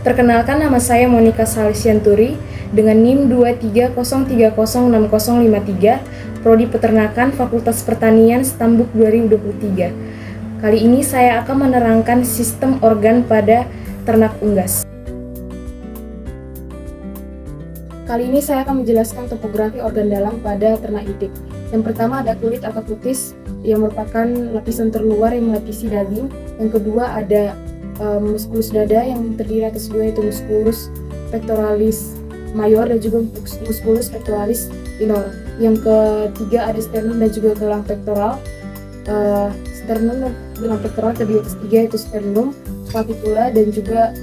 Perkenalkan, nama saya Monica Salesianturi dengan NIM 2303060053, Prodi Peternakan Fakultas Pertanian Stambuk 2023. Kali ini saya akan menerangkan sistem organ pada ternak unggas. Kali ini saya akan menjelaskan topografi organ dalam pada ternak itik. Yang pertama ada kulit atau kutis yang merupakan lapisan terluar yang melapisi daging. Yang kedua ada muskulus dada yang terdiri atas dua, yaitu muskulus pectoralis major dan juga muskulus pectoralis minor. Yang ketiga ada sternum dan juga gelang pektoral. Sternum dan gelang pektoral terdiri atas tiga, yaitu sternum, scapula dan juga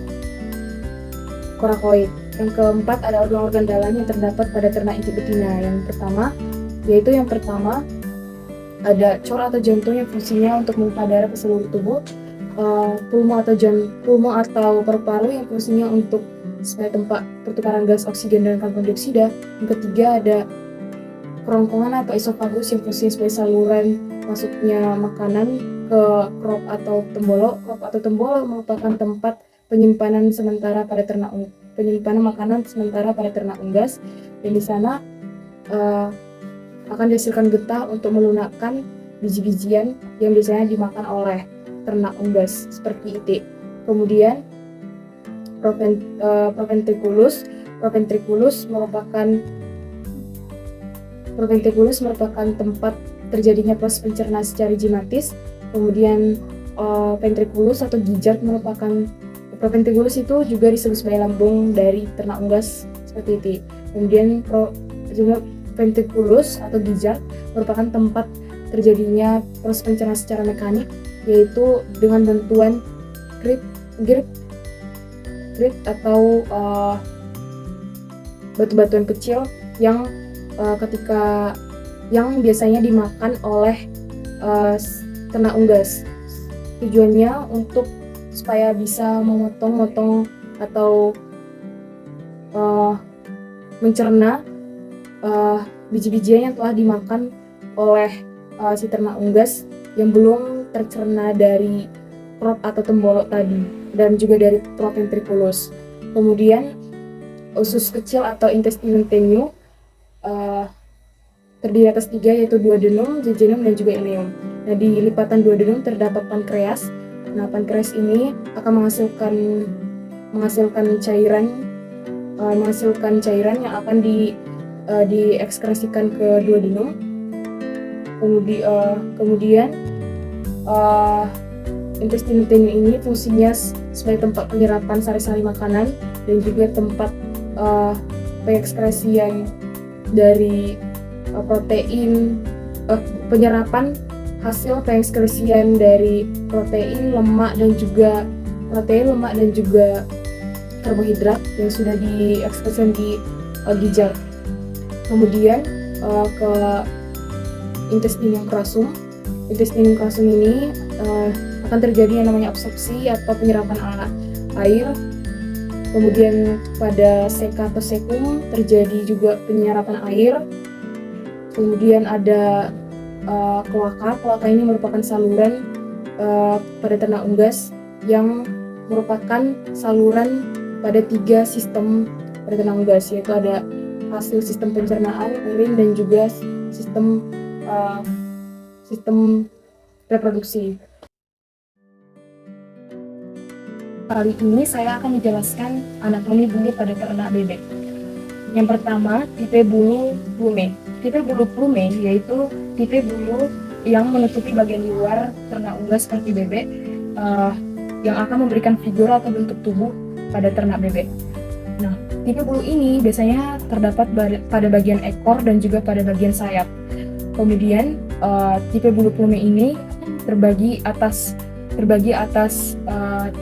coracoid. Yang keempat ada organ-organ dalam yang terdapat pada ternak itik betina. Yang pertama ada cor atau jantung yang fungsinya untuk memompa darah ke seluruh tubuh. Pulmo atau paru-paru yang fungsinya untuk sebagai tempat pertukaran gas oksigen dan karbon dioksida. Yang ketiga ada kerongkongan atau esofagus yang fungsinya sebagai saluran masuknya makanan ke krop atau tembolok. Krop atau tembolok merupakan tempat penyimpanan makanan sementara pada ternak unggas, dan di sana akan dihasilkan getah untuk melunakkan biji-bijian yang biasanya dimakan oleh ternak unggas seperti itik. Kemudian proventriculus merupakan tempat terjadinya proses pencernaan secara enzimatis. Kemudian ventriculus atau gizzard proventriculus itu juga disebut sebagai lambung dari ternak unggas seperti itu. Kemudian ventriculus atau gizzard merupakan tempat terjadinya proses pencernaan secara mekanik, yaitu dengan bantuan grip atau batu-batuan kecil yang biasanya dimakan oleh ternak unggas. Tujuannya supaya bisa memotong atau mencerna biji-bijian yang telah dimakan oleh si ternak unggas yang belum tercerna dari crop atau tembolok tadi, dan juga dari proventriculus. Kemudian usus kecil atau intestinum tenue terdiri atas tiga, yaitu duodenum, jejunum dan juga ileum. Nah, di lipatan duodenum terdapat pankreas. Nah, pankreas ini akan menghasilkan cairan yang akan diekskresikan ke duodenum. Kemudian intestinum tenue ini fungsinya sebagai tempat penyerapan sari-sari makanan dan juga tempat pengekskresian dari penyerapan hasil pengekskresian dari protein, lemak dan juga karbohidrat yang sudah diekskresikan di gizzard. Kemudian ke intestinum crassum. Intestinum crassum ini akan terjadi yang namanya absorpsi atau penyerapan air. Kemudian pada seka atau sekum terjadi juga penyerapan air. Kemudian ada kloaka. Kloaka ini merupakan saluran pada ternak unggas yang merupakan saluran pada tiga sistem pada ternak unggas, yaitu ada hasil sistem pencernaan, urin dan juga sistem reproduksi. Kali ini saya akan menjelaskan anatomi bulu pada ternak bebek. Yang pertama, tipe bulu plume. Tipe bulu plume yaitu tipe bulu yang menutupi bagian luar ternak unggas seperti bebek, yang akan memberikan figur atau bentuk tubuh pada ternak bebek. Nah, tipe bulu ini biasanya terdapat pada bagian ekor dan juga pada bagian sayap. Kemudian tipe bulu plume ini terbagi atas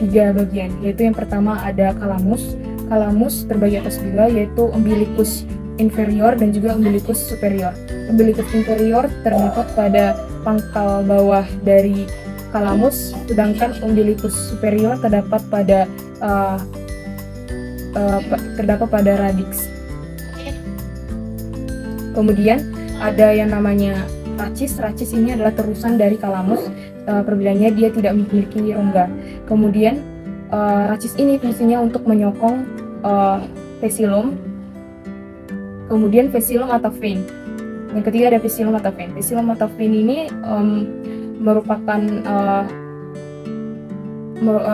tiga bagian, yaitu yang pertama ada calamus. Calamus terbagi atas dua, yaitu umbilicus inferior dan juga umbilicus superior. Umbilicus inferior terdapat pada pangkal bawah dari calamus, sedangkan umbilicus superior terdapat pada radix. Kemudian ada yang namanya racis. Racis ini adalah terusan dari calamus. Perbedaannya dia tidak memiliki rongga. Kemudian Racis ini fungsinya untuk menyokong fesilum, kemudian fesilum atau vein. Yang ketiga ada fesilum atau vein. Fesilum atau vein ini merupakan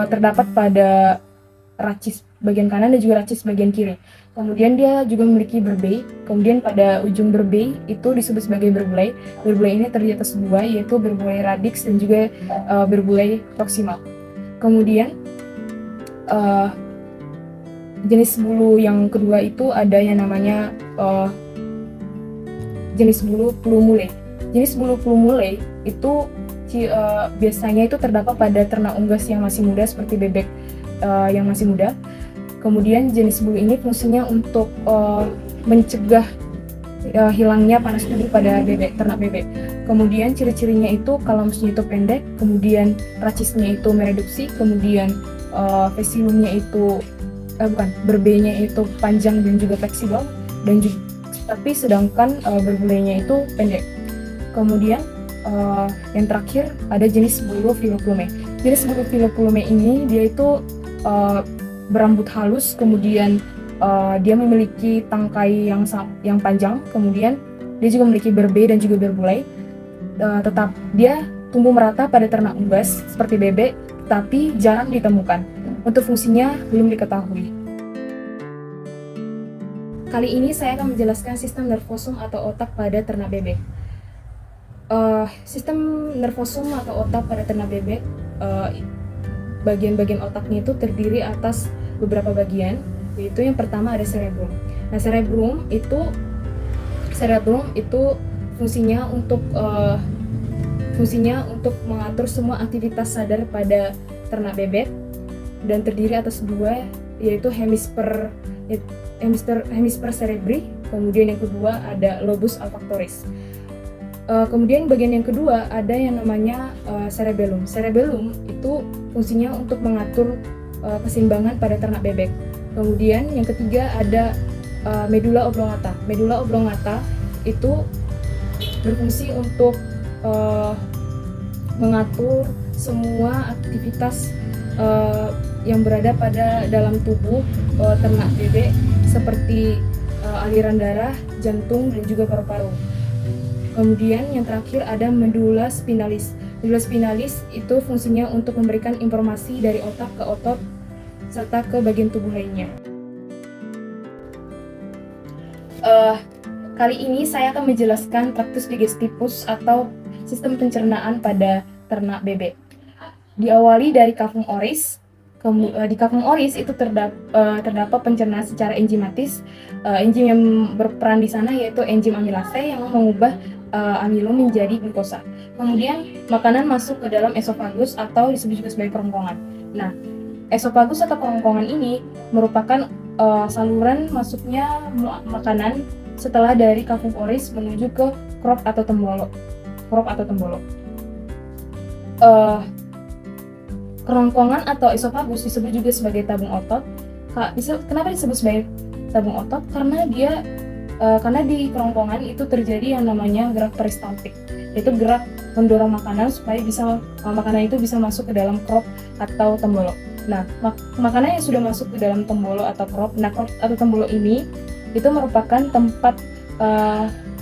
terdapat pada racis bagian kanan dan juga racis bagian kiri. Kemudian dia juga memiliki berbei. Kemudian pada ujung berbei itu disebut sebagai berbulai. Berbulai ini terdiri atas dua, yaitu berbulai radix dan juga berbulai proksimal. Kemudian jenis bulu yang kedua itu ada yang namanya jenis bulu plumulae. Jenis bulu plumulae itu biasanya itu terdapat pada ternak unggas yang masih muda seperti bebek yang masih muda. Kemudian jenis bulu ini fungsinya untuk mencegah hilangnya panas tubuh pada ternak bebek. Kemudian ciri-cirinya itu kalamusnya itu pendek, kemudian racisnya itu mereduksi, kemudian fesilumnya itu berbeinya itu panjang dan juga fleksibel, dan juga tapi sedangkan berbulainya itu pendek. Kemudian yang terakhir ada jenis bulu filoplume. Jenis bulu filoplume ini dia itu berambut halus, kemudian dia memiliki tangkai yang panjang, kemudian dia juga memiliki berbei dan juga berbulai. Tetap dia tumbuh merata pada ternak unggas seperti bebek, tapi jarang ditemukan. Untuk fungsinya belum diketahui. Kali ini saya akan menjelaskan sistem nervosum atau otak pada ternak bebek. Sistem nervosum atau otak pada ternak bebek, bagian-bagian otaknya itu terdiri atas beberapa bagian, yaitu yang pertama ada cerebrum. Nah, cerebrum itu fungsinya untuk mengatur semua aktivitas sadar pada ternak bebek dan terdiri atas dua, yaitu hemisfer cerebri, kemudian yang kedua ada lobus olfactoris. Kemudian bagian yang kedua ada yang namanya cerebellum. Cerebellum itu fungsinya untuk mengatur keseimbangan pada ternak bebek. Kemudian yang ketiga ada medulla oblongata. Medulla oblongata itu berfungsi untuk mengatur semua aktivitas yang berada pada dalam tubuh ternak bebek seperti aliran darah, jantung, dan juga paru-paru. Kemudian yang terakhir ada medulla spinalis. Medulla spinalis itu fungsinya untuk memberikan informasi dari otak ke otot serta ke bagian tubuh lainnya. Kali ini saya akan menjelaskan tractus digestivus atau sistem pencernaan pada ternak bebek. Diawali dari cavum oris. Di cavum oris itu terdapat pencernaan secara enzimatis. Enzim yang berperan di sana yaitu enzim amilase yang mengubah amilum menjadi glukosa. Kemudian makanan masuk ke dalam esofagus atau disebut juga sebagai kerongkongan. Nah, esofagus atau kerongkongan ini merupakan saluran masuknya makanan setelah dari cavum oris menuju ke crop atau tembolo. Kerongkongan atau esofagus disebut juga sebagai tabung otot. Kenapa disebut sebagai tabung otot? Karena di kerongkongan itu terjadi yang namanya gerak peristaltik, yaitu gerak mendorong makanan supaya makanan itu bisa masuk ke dalam crop atau tembolo. Nah, makanan yang sudah masuk ke dalam tembolo atau crop, crop atau tembolo ini itu merupakan tempat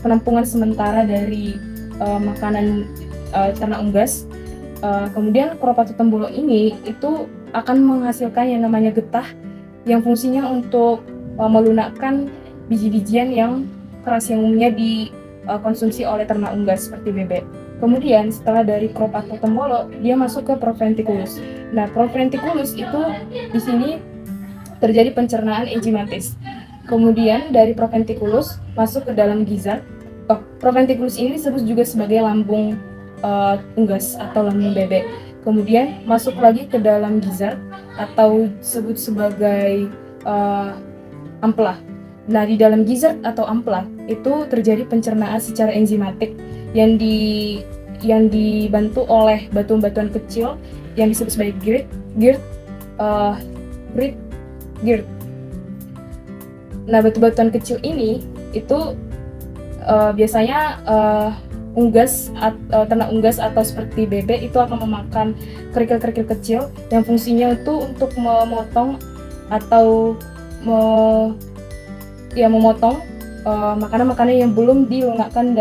penampungan sementara dari makanan ternak unggas. Kemudian crop atau tembolo ini itu akan menghasilkan yang namanya getah yang fungsinya untuk melunakkan biji-bijian yang keras yang umumnya dikonsumsi oleh ternak unggas seperti bebek. Kemudian setelah dari crop atau tembolo dia masuk ke proventriculus. Nah, proventriculus itu di sini terjadi pencernaan enzimatis. Kemudian dari proventriculus masuk ke dalam gizzard. Proventriculus ini disebut juga sebagai lambung unggas atau lambung bebek. Kemudian masuk lagi ke dalam gizzard atau disebut sebagai ampela. Nah, di dalam gizzard atau ampela itu terjadi pencernaan secara enzimatik yang dibantu oleh batuan-batuan kecil yang disebut sebagai girt. Nah, batu-batuan kecil ini itu biasanya ternak unggas atau seperti bebek itu akan memakan kerikil-kerikil kecil yang fungsinya itu untuk memotong atau memotong makanan-makanan yang belum dilunakkan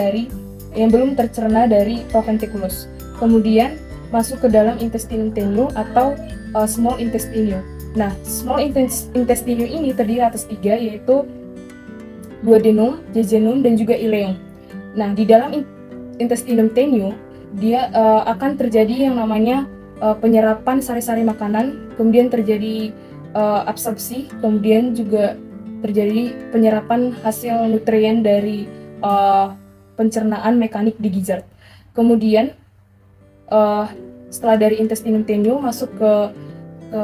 yang belum tercerna dari proventriculus. Kemudian masuk ke dalam intestinum tenue atau small intestinum. Nah, small intestinum ini terdiri atas 3, yaitu duodenum, jejunum, dan juga ileum. Nah, di dalam intestinum tenue dia akan terjadi yang namanya penyerapan sari-sari makanan, kemudian terjadi absorpsi, kemudian juga terjadi penyerapan hasil nutrien dari pencernaan mekanik di gizzard. Kemudian setelah dari intestinum tenue masuk ke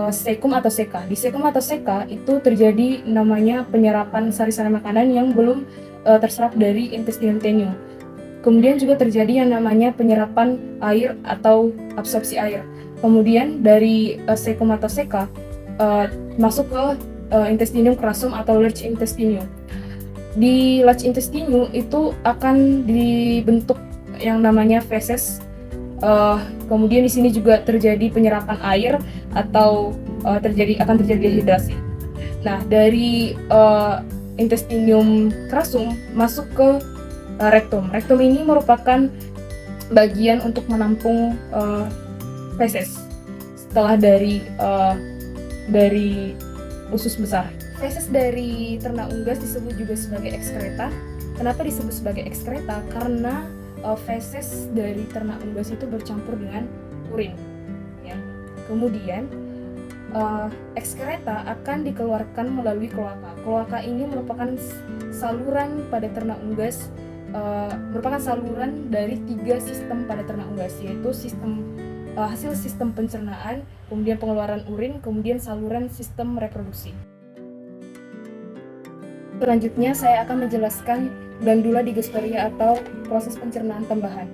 cecum atau ceca. Di cecum atau ceca itu terjadi namanya penyerapan sari-sari makanan yang belum terserap dari intestinum tenue. Kemudian juga terjadi yang namanya penyerapan air atau absorpsi air. Kemudian dari cecum atau ceca masuk ke intestinum crassum atau large intestinum. Di large intestinum itu akan dibentuk yang namanya feces. Kemudian di sini juga terjadi penyerapan air atau akan terjadi dehidrasi. Nah, dari intestinum crassum masuk ke rektum. Rektum ini merupakan bagian untuk menampung feces setelah dari usus besar. Feses dari ternak unggas disebut juga sebagai ekskreta. Kenapa disebut sebagai ekskreta? Karena feses dari ternak unggas itu bercampur dengan urin. Ya. Kemudian ekskreta akan dikeluarkan melalui kloaka. Kloaka ini merupakan saluran pada ternak unggas, merupakan saluran dari 3 sistem pada ternak unggas, yaitu hasil sistem pencernaan, kemudian pengeluaran urin, kemudian saluran sistem reproduksi. Selanjutnya saya akan menjelaskan glandula digosteria atau proses pencernaan tambahan.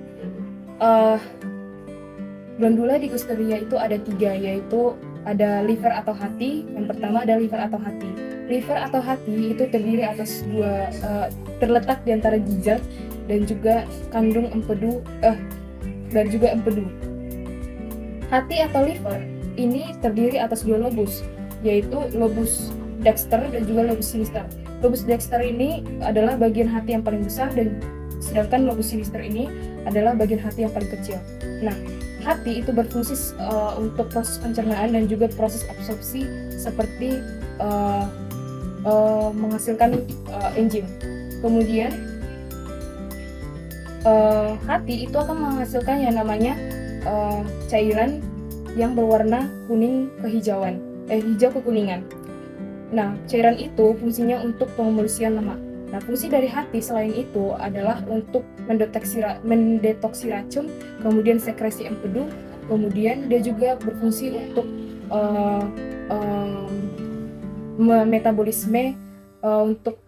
Glandula digosteria itu ada 3, yaitu ada liver atau hati. Yang pertama ada liver atau hati. Liver atau hati itu terdiri atas terletak di antara gizzard dan juga kandung empedu dan juga empedu. Hati atau liver ini terdiri atas 2 lobus, yaitu lobus dexter dan juga lobus sinister. Lobus dexter ini adalah bagian hati yang paling besar, dan sedangkan lobus sinister ini adalah bagian hati yang paling kecil. Nah, hati itu berfungsi untuk proses pencernaan dan juga proses absorpsi seperti menghasilkan enzim. Kemudian hati itu akan menghasilkan yang namanya cairan yang berwarna kuning kehijauan, hijau kekuningan. Nah, cairan itu fungsinya untuk pemolusian lemak. Nah, fungsi dari hati selain itu adalah untuk mendetoksi racun, kemudian sekresi empedu, kemudian dia juga berfungsi untuk metabolisme, untuk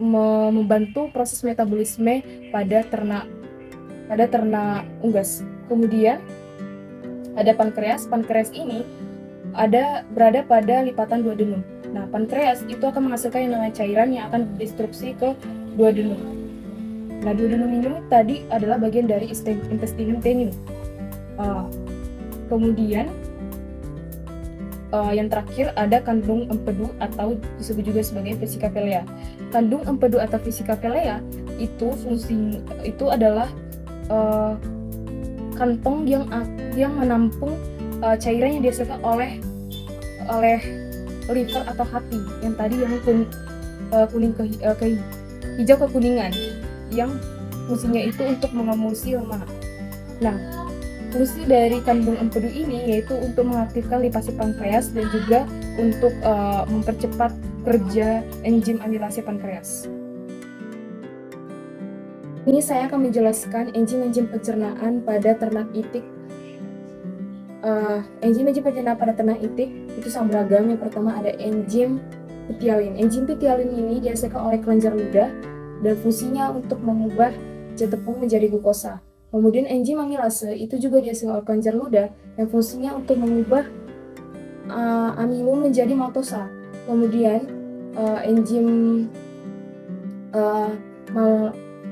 membantu proses metabolisme pada ternak unggas. Kemudian ada pankreas. Pankreas ini berada pada lipatan duodenum. Nah, pankreas itu akan menghasilkan yang namanya cairan yang akan didistribusi ke duodenum. Nah, duodenum ini tadi adalah bagian dari intestinum tenue. Kemudian yang terakhir ada kandung empedu atau disebut juga sebagai vesica pelea. Kandung empedu atau vesica pelea itu adalah kantong yang menampung cairan yang dihasilkan oleh liver atau hati yang tadi yang hijau kekuningan, yang fungsinya itu untuk mengemulsi lemak. Nah, fungsi dari kandung empedu ini yaitu untuk mengaktifkan lipase pankreas dan juga untuk mempercepat kerja enzim amilase pankreas. Ini saya akan menjelaskan enzim-enzim pencernaan pada ternak itik. Enzim-enzim pencernaan pada ternak itik itu sangat beragam. Yang pertama ada enzim pitialin. Enzim pitialin ini dihasilkan oleh kelenjar ludah dan fungsinya untuk mengubah zat tepung menjadi glukosa. Kemudian enzim amilase itu juga dihasilkan oleh kelenjar ludah dan fungsinya untuk mengubah amilum menjadi maltosa.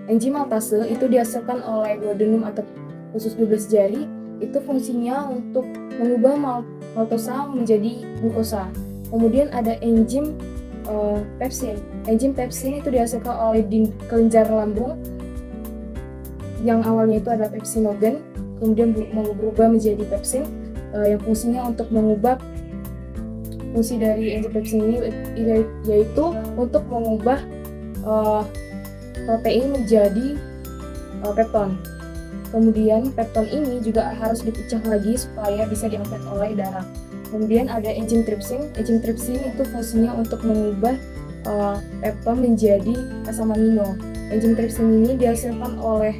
enzim maltase itu dihasilkan oleh duodenum atau usus 12 jari. Itu fungsinya untuk mengubah maltosa menjadi glukosa. Kemudian ada enzim pepsin. Enzim pepsin itu dihasilkan oleh kelenjar lambung yang awalnya itu adalah pepsinogen, kemudian berubah menjadi pepsin, yang fungsinya untuk mengubah fungsi dari enzim pepsin ini yaitu untuk mengubah protein menjadi pepton. Kemudian pepton ini juga harus dipecah lagi supaya bisa diangkat oleh darah. Kemudian ada enzim trypsin. Enzim trypsin itu fungsinya untuk mengubah pepton menjadi asam amino. Enzim trypsin ini dihasilkan oleh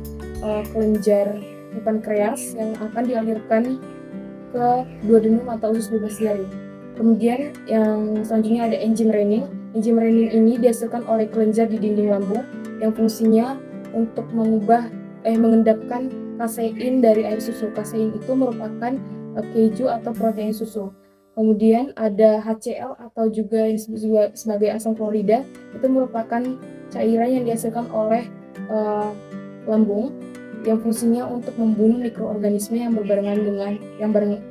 kelenjar di pankreas yang akan dialirkan ke duodenum atau usus 12 jari. Kemudian yang selanjutnya ada enzim renin. Enzim renin ini dihasilkan oleh kelenjar di dinding lambung yang fungsinya untuk mengendapkan kasein dari air susu. Kasein itu merupakan keju atau protein susu. Kemudian ada HCl atau juga yang disebut juga sebagai asam klorida. Itu merupakan cairan yang dihasilkan oleh lambung yang fungsinya untuk membunuh mikroorganisme yang berbarengan dengan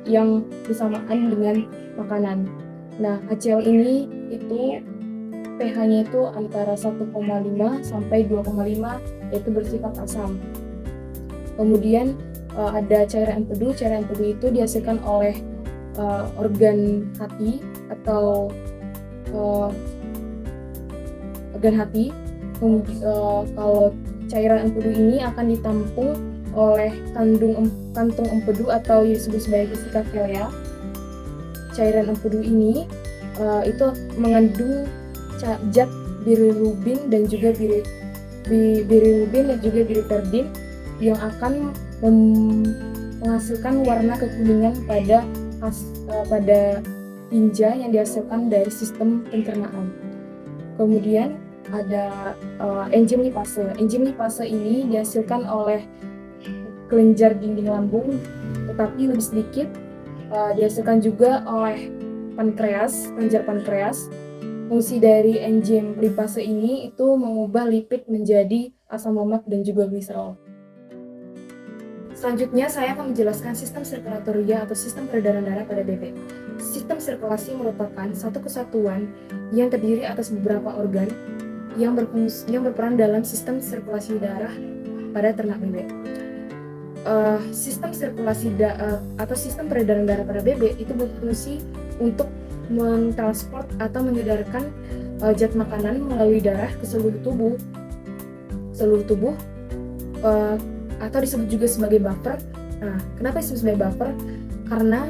yang bersamaan dengan makanan. Nah, HCl ini itu pH-nya itu antara 1,5 sampai 2,5, yaitu bersifat asam. Kemudian ada cairan empedu. Cairan empedu itu dihasilkan oleh organ hati atau organ hati. Kalau cairan empedu ini akan ditampung oleh kantung empedu atau disebut sebagai vesika vilea. Cairan empedu ini itu mengandung zat bilirubin dan juga biliverdin yang akan menghasilkan warna kekuningan pada tinja yang dihasilkan dari sistem pencernaan. Kemudian ada enzim lipase. Enzim lipase ini dihasilkan oleh kelenjar dinding lambung, tetapi lebih sedikit dihasilkan juga oleh kelenjar pankreas. Fungsi dari enzim lipase ini itu mengubah lipid menjadi asam lemak dan juga gliserol. Selanjutnya saya akan menjelaskan sistem sirkulatoria atau sistem peredaran darah pada bebek. Sistem sirkulasi merupakan satu kesatuan yang terdiri atas beberapa organ yang berperan dalam sistem sirkulasi darah pada ternak bebek. Sistem sirkulasi atau sistem peredaran darah pada bebek itu berfungsi untuk mentransport atau mengedarkan zat makanan melalui darah ke seluruh tubuh, atau disebut juga sebagai buffer. Nah, kenapa disebut sebagai buffer? Karena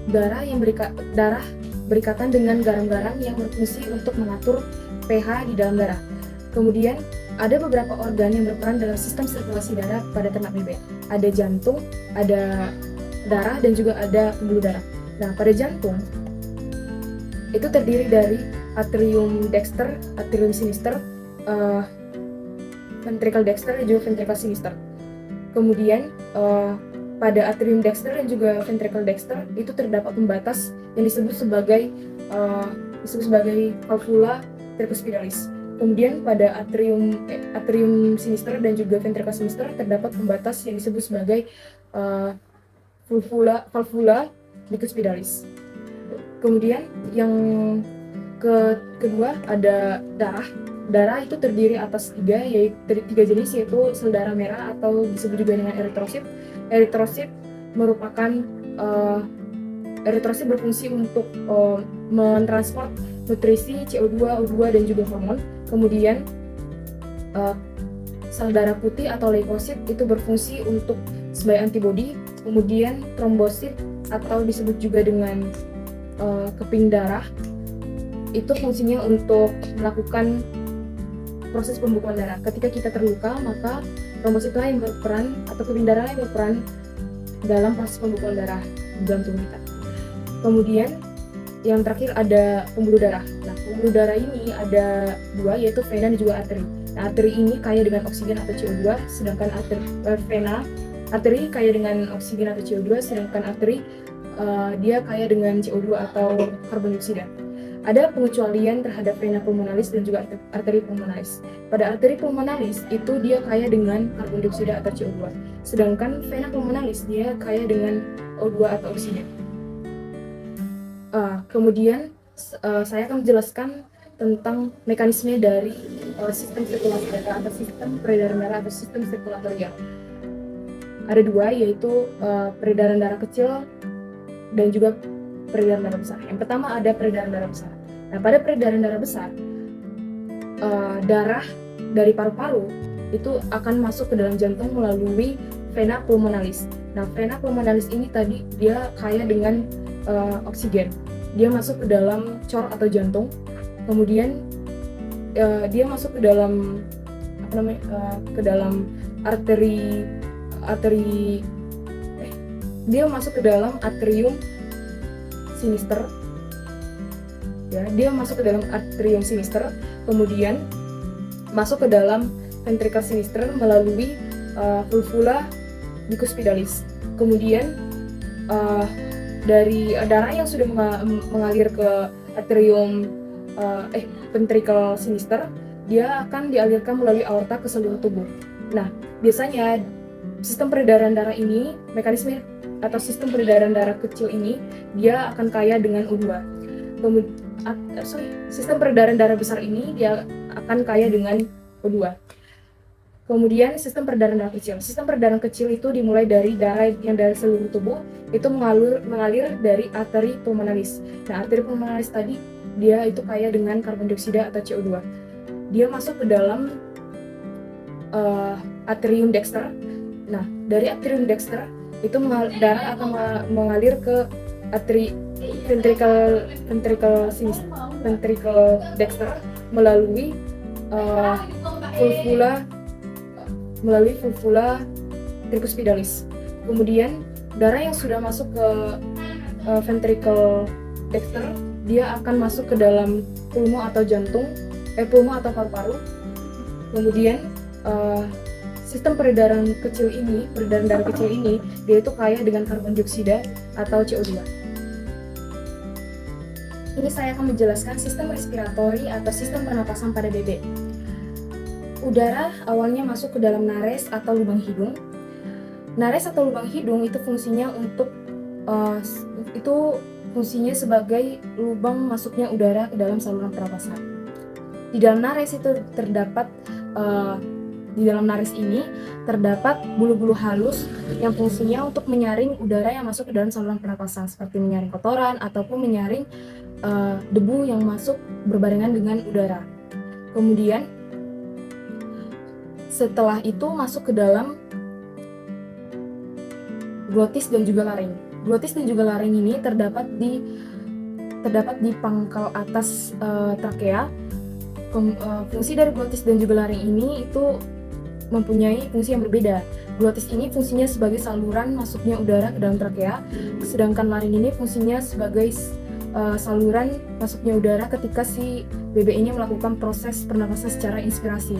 darah berikatan dengan garam-garam yang berfungsi untuk mengatur pH di dalam darah. Kemudian ada beberapa organ yang berperan dalam sistem sirkulasi darah pada ternak bebek. Ada jantung, ada darah, dan juga ada pembuluh darah. Nah, pada jantung itu terdiri dari atrium dexter, atrium sinister, ventricle dexter dan juga ventricle sinister. Kemudian pada atrium dexter dan juga ventricle dexter itu terdapat pembatas yang disebut sebagai valvula tricuspidalis. Kemudian pada atrium sinister dan juga ventricle sinister terdapat pembatas yang disebut sebagai valvula tricuspidalis. Kemudian yang kedua ada darah. Darah itu terdiri atas tiga jenis, yaitu sel darah merah atau disebut juga dengan eritrosit. Eritrosit berfungsi untuk mentransport nutrisi, CO2, O2, dan juga hormon. Kemudian sel darah putih atau leukosit itu berfungsi untuk sebagai antibodi. Kemudian trombosit atau disebut juga dengan keping darah itu fungsinya untuk melakukan proses pembekuan darah. Ketika kita terluka, maka trombositlah yang berperan atau keping darah yang berperan dalam proses pembekuan darah di dalam tubuh kita. Kemudian yang terakhir ada pembuluh darah. Nah, pembuluh darah ini ada dua, yaitu vena dan juga arteri. Nah, arteri ini kaya dengan oksigen atau CO2, sedangkan arteri kaya dengan oksigen atau CO2, sedangkan arteri dia kaya dengan CO2 atau karbon dioksida. Ada pengecualian terhadap vena pulmonalis dan juga arteri pulmonalis. Pada arteri pulmonalis itu dia kaya dengan karbon dioksida atau CO2. Sedangkan vena pulmonalis dia kaya dengan O2 atau oksigen. Kemudian saya akan menjelaskan tentang mekanisme dari sistem sirkulasi darah atau sistem peredaran darah atau sistem sirkulatorial. Ada dua, yaitu peredaran darah kecil dan juga peredaran darah besar. Yang pertama ada peredaran darah besar. Nah, pada peredaran darah besar, darah dari paru-paru itu akan masuk ke dalam jantung melalui vena pulmonalis. Nah, vena pulmonalis ini tadi dia kaya dengan oksigen. Dia masuk ke dalam cor atau jantung, kemudian dia masuk ke dalam ke dalam dia masuk ke dalam atrium sinister. Ya, dia masuk ke dalam atrium sinister, kemudian masuk ke dalam ventricle sinister melalui vulvula bicuspidalis. Kemudian dari darah yang sudah mengalir ke atrium ventricle sinister, dia akan dialirkan melalui aorta ke seluruh tubuh. Nah, biasanya sistem peredaran darah ini, mekanisme atau sistem peredaran darah kecil ini, dia akan kaya dengan O2. Sistem peredaran darah besar ini dia akan kaya dengan O2. Kemudian sistem peredaran darah kecil. Sistem peredaran kecil itu dimulai dari darah yang dari seluruh tubuh itu mengalir dari arteri pulmonalis. Nah, arteri pulmonalis tadi dia itu kaya dengan karbon dioksida atau CO2. Dia masuk ke dalam atrium dexter. Nah, dari atrium dexter itu darah akan mengalir ke ventricle dexter melalui vulvula tricuspidalis. Kemudian darah yang sudah masuk ke ventricle dexter, dia akan masuk ke dalam pulmo atau jantung, pulmo atau paru-paru. Kemudian sistem peredaran darah kecil ini, dia itu kaya dengan karbon dioksida atau CO2. Ini saya akan menjelaskan sistem respiratori atau sistem pernapasan pada bebek. Udara awalnya masuk ke dalam nares atau lubang hidung. Nares atau lubang hidung itu fungsinya sebagai lubang masuknya udara ke dalam saluran pernapasan. Di dalam nares ini terdapat bulu-bulu halus yang fungsinya untuk menyaring udara yang masuk ke dalam saluran pernapasan, seperti menyaring kotoran ataupun menyaring debu yang masuk berbarengan dengan udara. Kemudian setelah itu masuk ke dalam glotis dan juga laring. Glotis dan juga laring ini terdapat di pangkal atas trakea. Fungsi dari glotis dan juga laring ini itu mempunyai fungsi yang berbeda. Glotis ini fungsinya sebagai saluran masuknya udara ke dalam trakea, sedangkan laring ini fungsinya sebagai saluran masuknya udara ketika si bebek ini melakukan proses pernapasan secara inspirasi.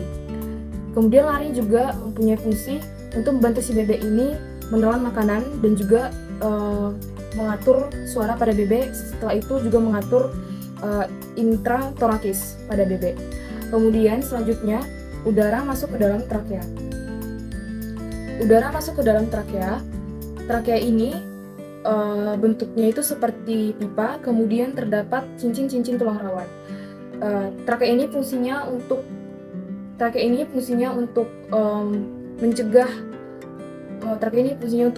Kemudian laring juga mempunyai fungsi untuk membantu si bebek ini menelan makanan dan juga mengatur suara pada bebek. Setelah itu juga mengatur intratorakis pada bebek. Kemudian selanjutnya udara masuk ke dalam trakea. Udara masuk ke dalam trakea. Trakea ini bentuknya itu seperti pipa, kemudian terdapat cincin-cincin tulang rawan. Trakea ini fungsinya untuk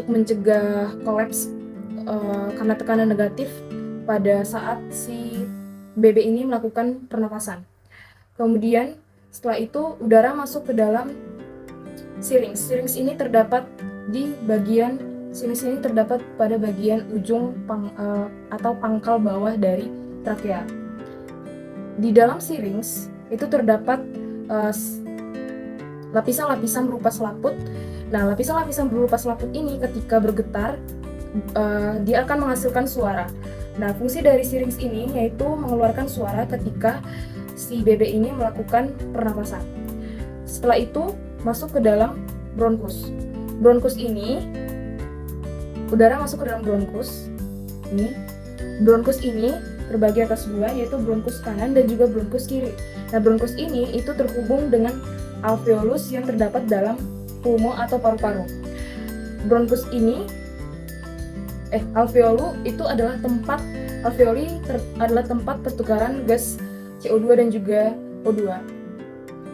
mencegah kolaps karena tekanan negatif pada saat si bebek ini melakukan pernapasan. Kemudian setelah itu udara masuk ke dalam syrinx. Syrinx ini terdapat pada bagian ujung atau pangkal bawah dari trakea. Di dalam syrinx itu terdapat lapisan-lapisan berupa selaput. Nah, lapisan-lapisan berupa selaput ini ketika bergetar, dia akan menghasilkan suara. Nah, fungsi dari syrinx ini yaitu mengeluarkan suara ketika si bebek ini melakukan pernapasan. Setelah itu masuk ke dalam bronkus. Bronkus ini, udara masuk ke dalam bronkus. Bronkus ini terbagi atas dua, yaitu bronkus kanan dan juga bronkus kiri. Nah, bronkus ini itu terhubung dengan alveolus yang terdapat dalam pulmo atau paru-paru. Bronkus ini alveolu itu adalah adalah tempat pertukaran gas CO2 dan juga O2.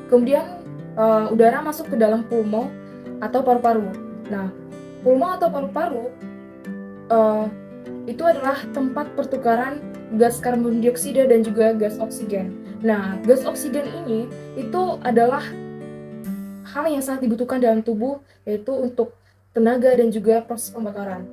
Kemudian udara masuk ke dalam pulmo atau paru-paru. Nah, pulmo atau paru-paru itu adalah tempat pertukaran gas karbon dioksida dan juga gas oksigen. Nah, gas oksigen ini itu adalah hal yang sangat dibutuhkan dalam tubuh, yaitu untuk tenaga dan juga proses pembakaran.